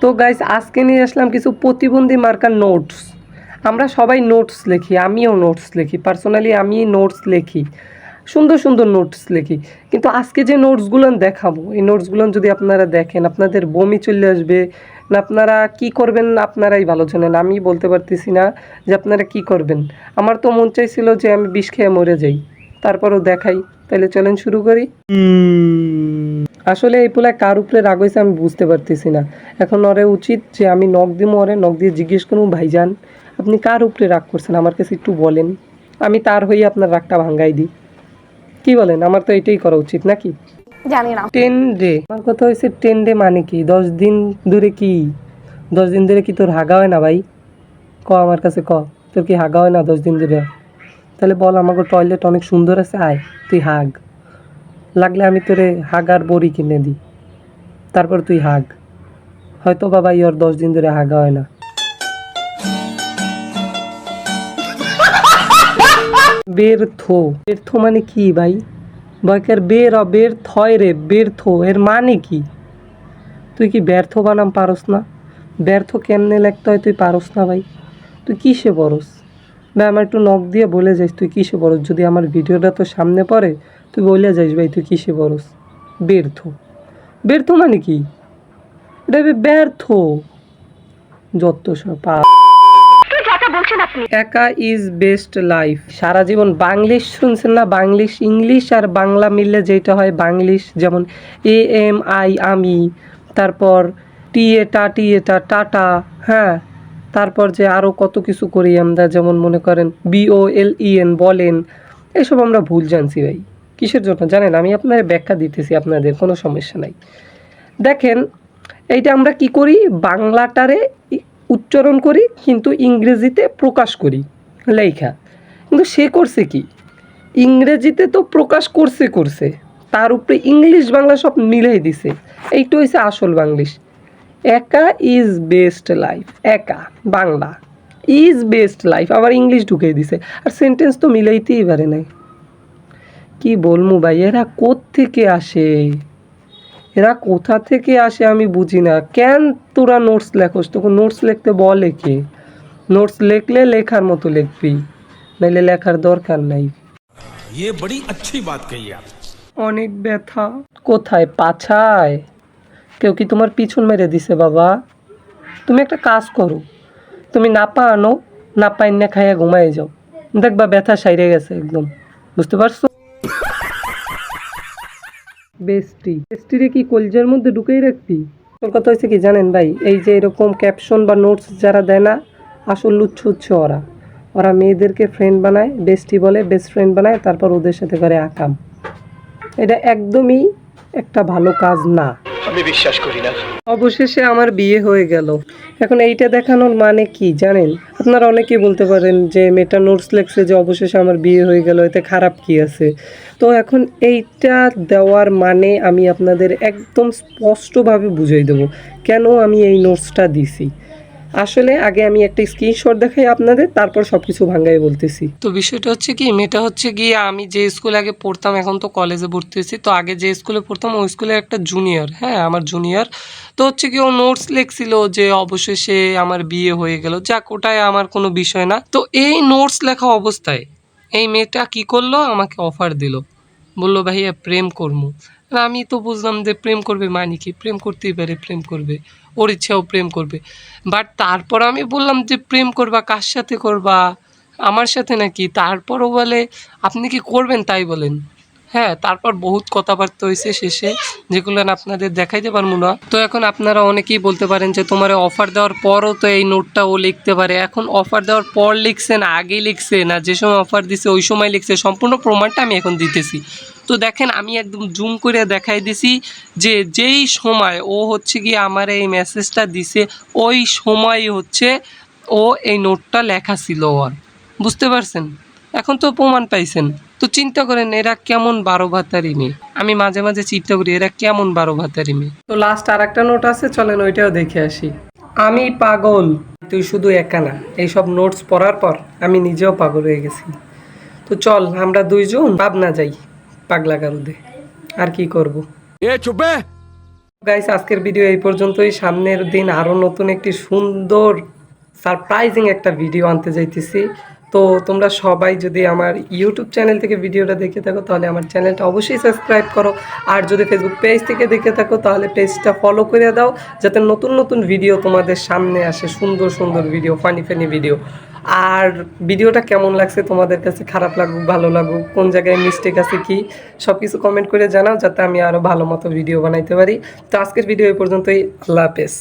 তো গাইস আজকে নিয়ে আসলাম কিছু প্রতিবন্ধী মার্কার নোটস। আমরা সবাই নোটস লিখি, আমিও নোটস লিখি, পার্সোনালি আমি নোটস লিখি, সুন্দর সুন্দর নোটস লিখি। কিন্তু আজকে যে নোটসগুলো দেখাবো, এই নোটসগুলো যদি আপনারা দেখেন আপনাদের বমি চলে আসবে না। আপনারা কি করবেন আপনারাই ভালো জানেন, আমি বলতে পারতেছি না যে আপনারা কি করবেন। আমার তো মন চাইছিল যে আমি বিষ খেয়ে মরে যাই, তারপরও দেখাই। তাহলে চলেন শুরু করি। আসলে এই পোলায় কার উপরে রাগ হয়েছে আমি বুঝতে পারতেছি না। এখন ওরে উচিত যে আমি নখ দিমো, ওরে নখ দিয়ে জিজ্ঞেস করবো, ভাইজান আপনি কার উপরে রাগ করছেন আমার কাছে একটু বলেন, আমি তার হয়ে আপনার রাগটা ভাঙ্গাই দিই। কি বলেন? আমার তো এটাই করা উচিত নাকি? জানি না। 10 ডে, আমার কথা হয়েছে 10 ডে মানে কি? 10 দিন ধরে কি? 10 দিন ধরে কি তোর হাগা হয় না ভাই? ক আমার কাছে ক, তোর কি হাগা হয় না 10 দিন ধরে? তাহলে বল, আমাকে টয়লেট অনেক সুন্দর আছে, আয় তুই হাগ। লাগলে আমি তোরে হাগার বড়ি কিনে দিই, তারপর তুই হাগ। হয়তো বাবা ওর 10 দিন ধরে হাগা হয় না। ব্যর্থ, ব্যর্থ মানে কি ভাই? বয়কের ব্যর্থ হয় রে, ব্যর্থ এর মানে কি? তুই কি ব্যর্থ বানাম পারস না? ব্যর্থ কেমনে লিখতে হয় তুই পারস না ভাই? তুই কিসে পড়স ভাই? আমার একটু নখ দিয়ে বলে যাইস তুই কিসে পড়স। যদি আমার ভিডিওটা তো সামনে পড়ে তুই বলে যাইস ভাই তুই কিসে পড়স। ব্যর্থ, ব্যর্থ মানে কি? এটা ব্যর্থ যত সব। একা ইজ বেস্ট লাইফ। সারা জীবন বাংলিশ শুনছেন না? বাংলিশ, ইংলিশ আর বাংলা মিললে যেটা হয় বাংলিশ। যেমন AMI আমি, তারপর টি এটা টাটা, হ্যাঁ, তারপর যে আরও কত কিছু করি আমরা, যেমন মনে করেন BOLEN বলেন। এসব আমরা ভুল জানছি ভাই। কিসের জন্য জানেন? আমি আপনার ব্যাখ্যা দিতেছি, আপনাদের কোনো সমস্যা নাই। দেখেন, এইটা আমরা কি করি, বাংলাটারে উচ্চারণ করি কিন্তু ইংরেজিতে প্রকাশ করি লেখা। কিন্তু সে করছে কি, ইংরেজিতে তো প্রকাশ করছে, তার উপরে ইংলিশ বাংলা সব মিলাই দিছে। এইটা হচ্ছে আসল বাংলিশ। একা ইজ বেস্ট লাইফ, একা বাংলা, ইজ বেস্ট লাইফ আবার ইংলিশ ঢুকিয়ে দিছে, আর সেন্টেন্স তো মিলাইতেই পারে নাই। কি বলবো ভাই, এরা কোত্থেকে আসে, এরা কোথা থেকে আসে আমি বুঝি না। কেন তোরা নোটস লেখোস? তোকে নোটস লিখতে বলে কে? নোটস লিখলে লেখার মতো লিখবি, নাইলে লেখার দরকার নাই। ये बड़ी अच्छी बात कही आप। অনেক ব্যথা। কোথায়? পাছায়? কেউ কি তোমার পিছন মেরে দিছে বাবা? তুমি একটা কাজ করো, তুমি নাপা আনো, নাপা এনে খাইয়া ঘুমাই যাও, দেখবা ব্যথা সাইরে গেছে একদম। বুঝতে পারছো? বেস্টি, বেস্টিরে কি কলজের মধ্যে ঢুকেই রাখবি? তোর কথা হচ্ছে কি জানেন ভাই, এই যে এরকম ক্যাপশন বা নোটস যারা দেয় না, আসল লুচ্ছ হচ্ছে ওরা। ওরা মেয়েদেরকে ফ্রেন্ড বানায়, বেস্টি বলে, বেস্ট ফ্রেন্ড বানায়, তারপর ওদের সাথে করে আকাম। এটা একদমই একটা ভালো কাজ না, আমি বিশ্বাস করি না। অবশেষে আমার বিয়ে হয়ে গেল। এখন এইটা দেখানোর মানে কি জানেন? আপনারা অনেকেই বলতে পারেন যে মেয়েটা নোটস লেখছে যে অবশেষে আমার বিয়ে হয়ে গেল, এতে খারাপ কি আছে? তো এখন এইটা দেওয়ার মানে আমি আপনাদের একদম স্পষ্টভাবে বুঝিয়ে দেবো কেন আমি এই নোটসটা দিছি। আসলে আগে আমি একটা স্ক্রিনশট দেখাই আপনাদের, তারপর সব কিছু ভাঙ্গাই বলতেছি। তো বিষয়টা হচ্ছে কি, মেয়েটা হচ্ছে গিয়ে আমি যে স্কুলে আগে পড়তাম, এখন তো কলেজে ভর্তি হয়েছি, তো আগে যে স্কুলে পড়তাম ওই স্কুলের একটা জুনিয়র, হ্যাঁ আমার জুনিয়র। তো হচ্ছে কি ও নোটস লিখছিল যে অবশেষে আমার বিয়ে হয়ে গেল। যাক, ওটাই আমার কোনো বিষয় না। তো এই নোটস লেখা অবস্থায় এই মেয়েটা কি করলো, আমাকে অফার দিল, বললো ভাইয়া প্রেম করবো। আমি তো বুঝলাম যে প্রেম করবে মানে কি, প্রেম করতেই পারে, প্রেম করবে, ওর ইচ্ছাও প্রেম করবে। বাট তারপর আমি বললাম যে প্রেম করবা কার সাথে করবা, আমার সাথে নাকি? তারপরও বলে আপনি কি করবেন তাই বলেন। হ্যাঁ, তারপর বহুত কথাবার্তা হয়েছে শেষে, যেগুলো আপনাদের দেখাইতে পারবো না। তো এখন আপনারা অনেকেই বলতে পারেন যে তোমার অফার দেওয়ার পরও তো এই নোটটা ও লিখতে পারে। এখন অফার দেওয়ার পর লিখছে না আগেই লিখছে, না যে সময় অফার দিছে ওই সময় লিখছে, সম্পূর্ণ প্রমাণটা আমি এখন দিতেছি। তো দেখেন, আমি একদম জুম করে দেখাই দিছি যে যেই সময় ও হচ্ছে গিয়ে আমার এই মেসেজটা দিছে ওই সময় হচ্ছে ও এই নোটটা লেখা ছিল ওর। বুঝতে পারছেন? এখন তো প্রমাণ পাইছেন। তো চিন্তা করেন এরা কেমন 12 ভাতারি মেয়ে। আমি মাঝে মাঝে চিন্তা করি এরা কেমন 12 ভাতারি মেয়ে। তো লাস্ট আর একটা নোট আছে, চলেন ওইটাও দেখে আসি। আমি পাগল, তুই শুধু একা না। এইসব নোটস পড়ার পর আমি নিজেও পাগল হয়ে গেছি। তো চল আমরা দুইজন পাবনা যাই পাগলা গারুদে। আর কি করব? ए चुप है। গাইস, আজকের ভিডিও এই পর্যন্তই। সামনের দিন আরও নতুন একটি সুন্দর সারপ্রাইজিং একটা ভিডিও আনতে যাইতেছি। তো তোমরা সবাই যদি আমার ইউটিউব চ্যানেল থেকে ভিডিওটা দেখে থাকো তাহলে আমার চ্যানেলটা অবশ্যই সাবস্ক্রাইব করো, আর যদি ফেসবুক পেজ থেকে দেখে থাকো তাহলে পেজটা ফলো করে দাও, যাতে নতুন নতুন ভিডিও তোমাদের সামনে আসে, সুন্দর সুন্দর ভিডিও, ফানি ফানি ভিডিও। আর ভিডিওটা কেমন লাগছে তোমাদের কাছে, খারাপ লাগুক ভালো লাগুক, কোন জায়গায় মিস্টেক আছে কি, সব কিছু কমেন্ট করে জানাও, যাতে আমি আরও ভালো মতো ভিডিও বানাইতে পারি। তো আজকের ভিডিও এই পর্যন্তই। আল্লাহ হাফেজ।